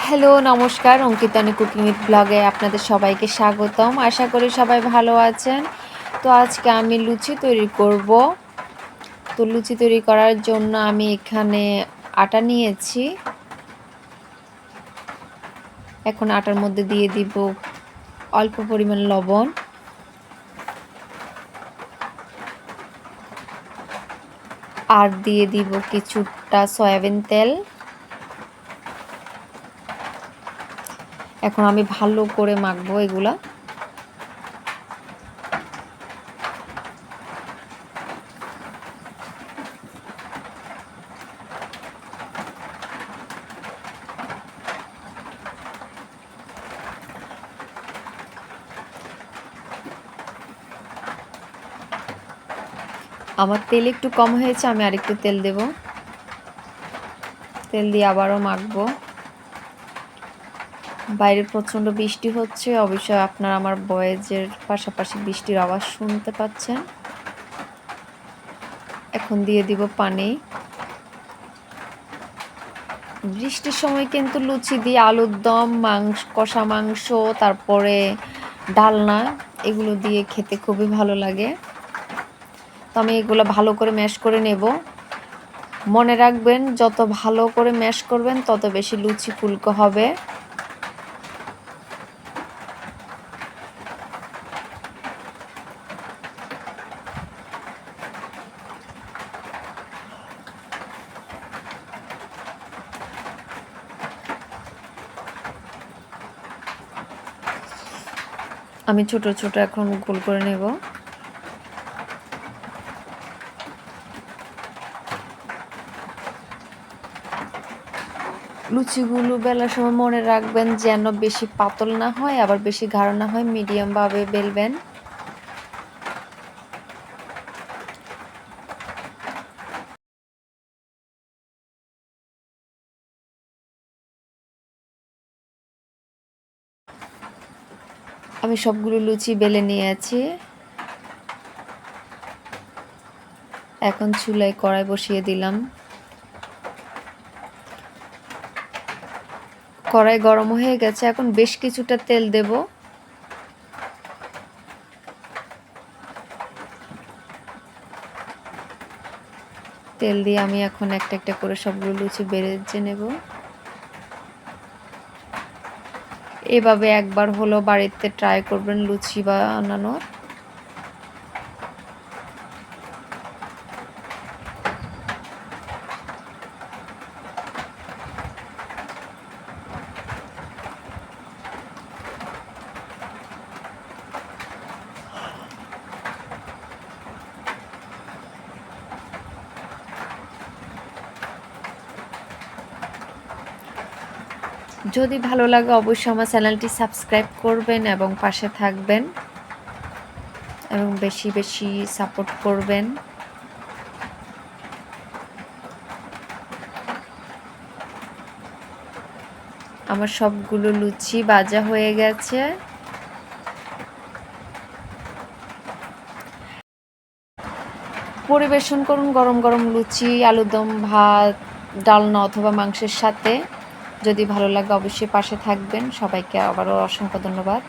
Hello, নমস্কার। অঙ্কিতানি cooking with ব্লগে আপনাদের সবাইকে স্বাগতম। আশা করি সবাই ভালো আছেন। তো আজকে আমি লুচি তৈরি করব। তো লুচি তৈরি করার জন্য আমি এখানে আটা নিয়েছি। এখন আটার মধ্যে দিয়ে দিব অল্প পরিমাণ লবণ, আর দিয়ে দিব কিছুটা সয়াবিন তেল। এখন আমি ভালো করে মাখবো এগুলা। আমার তেল একটু কম হয়েছে, আমি আরেকটু তেল দেব। তেল দিয়ে আবারও মাখবো। বাইরে প্রচণ্ড বৃষ্টি হচ্ছে, অবশ্যই আপনারা আমার ভয়েসের পাশাপাশি বৃষ্টির আওয়াজ শুনতে পাচ্ছেন। এখন দিয়ে দিব পানি। বৃষ্টির সময় কিন্তু লুচি দিয়ে আলুর দম, কষা মাংস, তারপরে ডালনা, এগুলো দিয়ে খেতে খুবই ভালো লাগে। তো আমি এগুলো ভালো করে ম্যাশ করে নেব। মনে রাখবেন, যত ভালো করে ম্যাশ করবেন তত বেশি লুচি ফুলকো হবে। আমি ছোট ছোট এখন গোল করে নেব। লুচিগুলো বেলার সময় মনে রাখবেন যেন বেশি পাতল না হয়, আবার বেশি গাঢ় না হয়, মিডিয়ামভাবে বেলবেন। আমি সবগুলো লুচি বেলে নিয়েছি। এখন চুলায় কড়াই বসিয়ে দিলাম। কড়াই গরম হয়ে গেছে, এখন বেশ কিছুটা তেল দেব। তেল দিয়ে আমি এখন একটা একটা করে সবগুলো লুচি ভেজে নেব। এভাবে একবার হলো বাড়িতে ট্রাই করবেন লুচি বানানোর। যদি ভালো লাগে অবশ্যই আমার চ্যানেলটি সাবস্ক্রাইব করবেন এবং পাশে থাকবেন এবং বেশি বেশি সাপোর্ট করবেন। আমার সবগুলো লুচি ভাজা হয়ে গেছে। পরিবেশন করুন গরম গরম লুচি, আলুর দম, ভাত, ডালনা অথবা মাংসের সাথে। যদি ভালো লাগে অবশ্যই পাশে থাকবেন। সবাইকে আবারও অসংখ্য ধন্যবাদ।